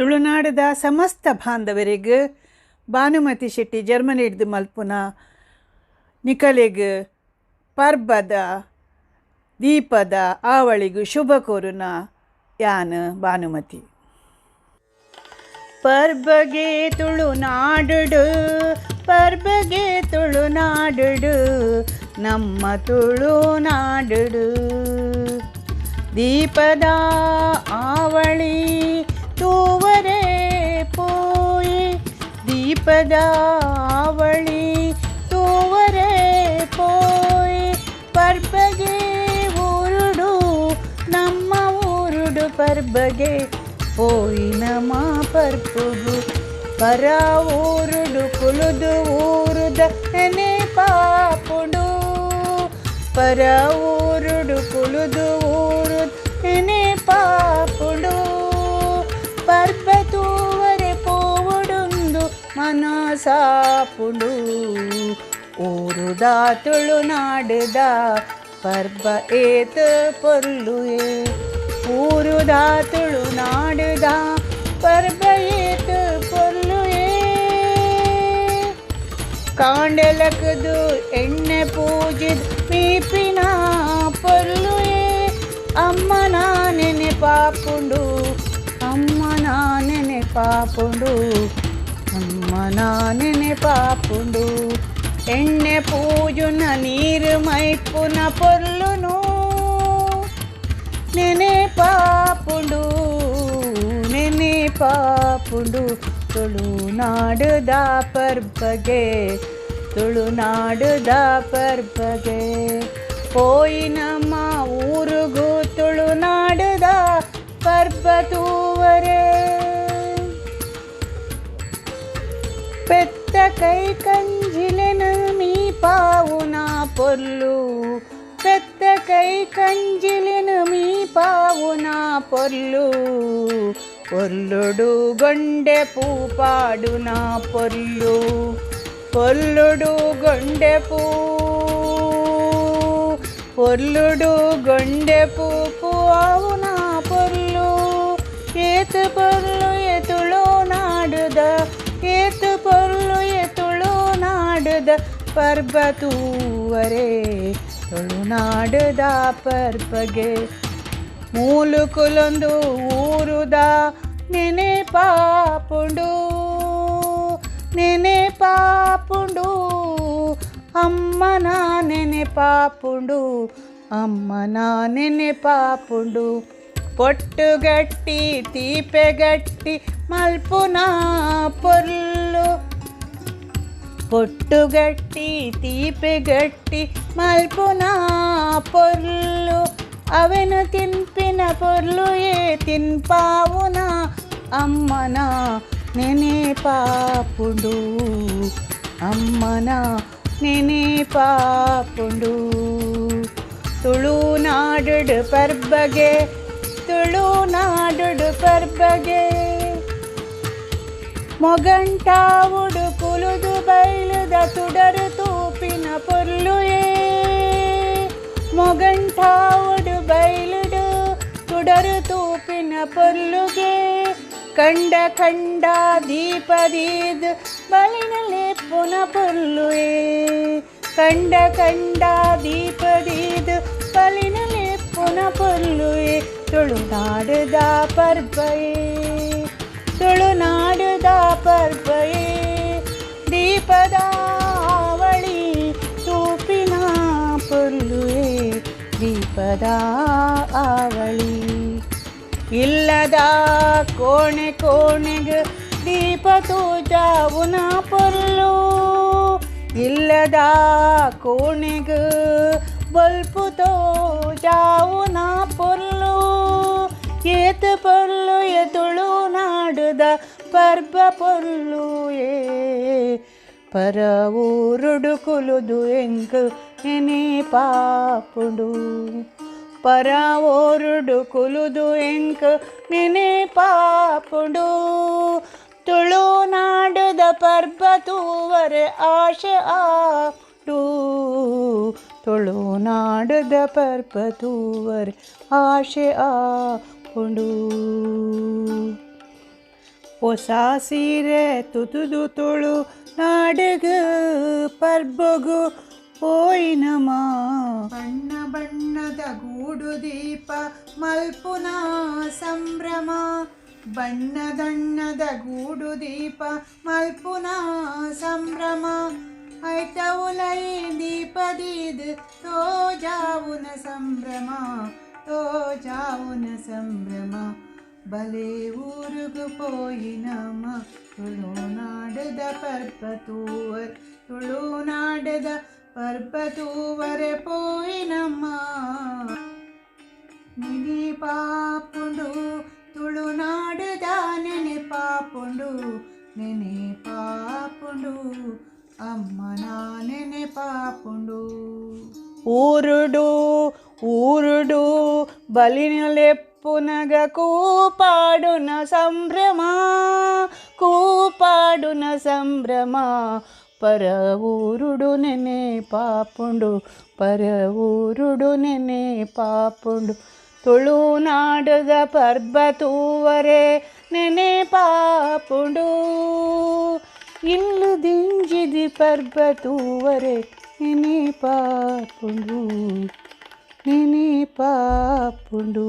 ತುಳುನಾಡದ ಸಮಸ್ತ ಬಾಂಧವರಿಗೆ ಭಾನುಮತಿ ಶೆಟ್ಟಿ ಜರ್ಮನಿ ಹಿಡ್ದು ಮಲ್ಪುನ ನಿಕಲೆಗ್ ಪರ್ಬದ ದೀಪದ ಆವಳಿಗೂ ಶುಭ ಕೋರುನ ಯಾನ್ ಭಾನುಮತಿ. ಪರ್ಬಗೆ ತುಳುನಾಡುಡು ಪರ್ಬಗೆ ತುಳುನಾಡುಡು ನಮ್ಮ ತುಳುನಾಡುಡು ದೀಪದ ಆವಳಿ ತೂವರೆ ಪೋಯಿ ದೀಪದ ಆವಳಿ ತೂವರೆ ಪೋಯಿ ಪರ್ಬಗೆ ಊರುಡು ನಮ್ಮ ಊರುಡು ಪರ್ಬಗೆ పోయి నమా పర్పుగు పర ఊరుడు కులుదు ఊరుద నెనే పాపుడు పర ఊరుడు కులుదు ఊరు నెనే పాపుడు పర్బతూవరె పోవుడుందు మనసాపుడు ఊరుదా ತುಳುನಾಡುದ ಪರ್ಬ ಏತ ಪೊರ್ಲುಯೇ ಊರುದ ತುಳುನಾಡುದ ಪರ್ಬ ಏತ ಪೊರ್ಲುಯೇ ಕಾಂಡಲಕದು ಎಣ್ಣೆ ಪೂಜಿದ್ ಪೀಪಿನ ಪೊರ್ಲುಯೇ ಅಮ್ಮನ ನೆನೆ ಪಾಪುಂಡು ಅಮ್ಮನ ನೆನೆ ಪಾಪುಂಡು ಅಮ್ಮನ ನೆನೆ ಪಾಪುಂಡು ಎಣ್ಣೆ ಪೂಜುನ ನೀರು ಮೈಪುನ ಪೊರ್ಲುನು ನೆನೆ ಪಾಪುಂಡು ನೆನೆ ಪಾಪುಂಡು ತುಳುನಾಡುದ ಪರ್ಬಗೆ ತುಳುನಾಡುದ ಪರ್ಬಗೆ ಹೋಯಿ ನಮ್ಮ ಊರುಗೂ ತುಳುನಾಡುದ ಪರ್ಬ ತೂವರೆ ಪೆತ್ತ ಕೈ ಕಂಜಿಲೆನ ಮೀ ಪಾವುನ ಪೊರ್ಲು పెద్ద కై కంజిలిను మీ పావున పొర్లు పొర్లుడు గొండె పూ పాడున పొర్లు పొర్లుడు గొండె పూ పొర్లుడు గొండె పూ పావున పొర్లు ఏతు పొర్లు ఎతుಳು ನಾಡುದ ಏತು పొర్లు ಎತುಳು ನಾಡುದ ಪರ್ಬ ತೂವರೆ ತುಳುನಾಡುದ ಪರ್ಬಗೆ ಮೂಲುಕುಲೊಂದು ಊರುದ ನೆನೆ ಪಾಪುಂಡು ನೆನೆ ಪಾಪುಂಡು ಅಮ್ಮನ ನೆನೆ ಪಾಪುಂಡು ಅಮ್ಮನ ನೆನೆ ಪಾಪುಂಡು ಪೊಟ್ಟುಗಟ್ಟಿ ತೀಪೆಗಟ್ಟಿ ಮಲ್ಪುನ ಪೊರ್ಲು పొట్టుగట్టి తీపిగట్టి మల్పున పొర్లు అవెను తిన్పిన పొర్లు ఏ తిన్పావున అమ్మన నెనే పాపుండు అమ్మన నెనే పాపుండు ತುಳುನಾಡುಡು ಪರ್ಬಗೆ ತುಳುನಾಡುಡು ಪರ್ಬಗೆ ಮೊಗಂಟಾವುಡು ಕುಲುದು ಬೈಲುದ ತುಡರು ತೂಪಿನ ಪೊರ್ಲುಯೇ ಮೊಗಂಟಾವುಡು ಬೈಲುಡು ತುಡರು ತೂಪಿನ ಪೊರ್ಲುಗೆ ಕಂಡ ಕಂಡ ದೀಪದೀದು ಬಲಿನಲ್ಲಿ ಪುನ ಪೊರ್ಲುಯೇ ಕಂಡ ಕಂಡ ದೀಪದೀದು ಬಲಿನಲ್ಲಿ ಪುನ ಪೊರ್ಲುಯೇ ತುಳುನಾಡುದ ಪರ್ಬಯೇ ತುಳುನಾಡುದ ಪರ್ಬಯೇ ದೀಪದ ಆವಳಿ ತೂಪಿನ ಪೊರ್ಲುಯೇ ದೀಪದ ಆವಳಿ ಇಲ್ಲದ ಕೋಣೆ ಕೋಣೆಗೆ ದೀಪ ತೂಜಾವುನ ಪೊರ್ಲು ಇಲ್ಲದ ಕೋಣೆಗೆ ಬಲ್ಪು ತೋಜಾವುನ ಪೊರ್ಲು ಏತ ಪೊರ್ಲು ತುಳುನಾಡುದ ಪರ್ಬ ಪೊರ್ಲುಯೇ ಪರ ಊರುಡು ಕುಲುದು ಎಂಕ್ ನೆನೆ ಪಾಪುಂಡು ಪರ ಊರುಡು ಕುಲುದು ಎಂಕ್ ನೆನೆ ಪಾಪುಂಡು ತುಳುನಾಡುದ ಪರ್ಬ ತೂವರೆ ಆಶೆ ಆಡು ತುಳುನಾಡುದ ಪರ್ಬ ತೂವರೆ ಆಶೆ ಆಡು ಹೊಸ ಸೀರೆ ತುದುದು ತುಳು ನಾಡಿಗು ಪರ್ಬಗು ಹೋಯಿನಮ್ಮ. ಬಣ್ಣ ಬಣ್ಣದ ಗೂಡು ದೀಪ ಮಲ್ಪುನ ಸಂಭ್ರಮ, ಬಣ್ಣದ ಗೂಡು ದೀಪ ಮಲ್ಪುನ ಸಂಭ್ರಮ. ಐತವುಲೈ ದೀಪದೀದ್ ತೋಜಾವುನ ಸಂಭ್ರಮ, ತೋಜಾವುನ ಸಂಭ್ರಮ. ಬಲೆ ಊರುಗು ಪೋಯಿನಮ್ಮ ತುಳುನಾಡದ ಪರ್ಬತೂವರ್, ತುಳುನಾಡದ ಪರ್ಬತೂವರೆ ಪೋಯಿನಮ್ಮ. ನೆನೆ ಪಾಪುಂಡು ತುಳುನಾಡದ ನೆನೆ ಪಾಪುಂಡು, ನೆನೆ ಪಾಪುಂಡು ಅಮ್ಮನ ನೆನೆ ಪಾಪುಂಡು. ಊರುಡು ಊರುಡು ಬಲಿನಲೆಪ್ಪುನಗ ಕೂಪಾಡುನ ಸಂಭ್ರಮ, ಕೂಪಾಡುನ ಸಂಭ್ರಮ. ಪರ ಊರುಡು ನೆನೆ ಪಾಪುಂಡು, ಪರ ಊರುಡು ನೆನೆ ಪಾಪುಂಡು. ತುಳುನಾಡದ ಪರ್ಬತೂವರೆ ನೆನೆ ಪಾಪುಂಡು. ಇಲ್ಲು ದಿಂಜಿದಿ ಪರ್ಬತೂವರೆ ನೆನೆ ಪಾಪುಂಡು, ನೆನೆ ಪಾಪುಂಡು.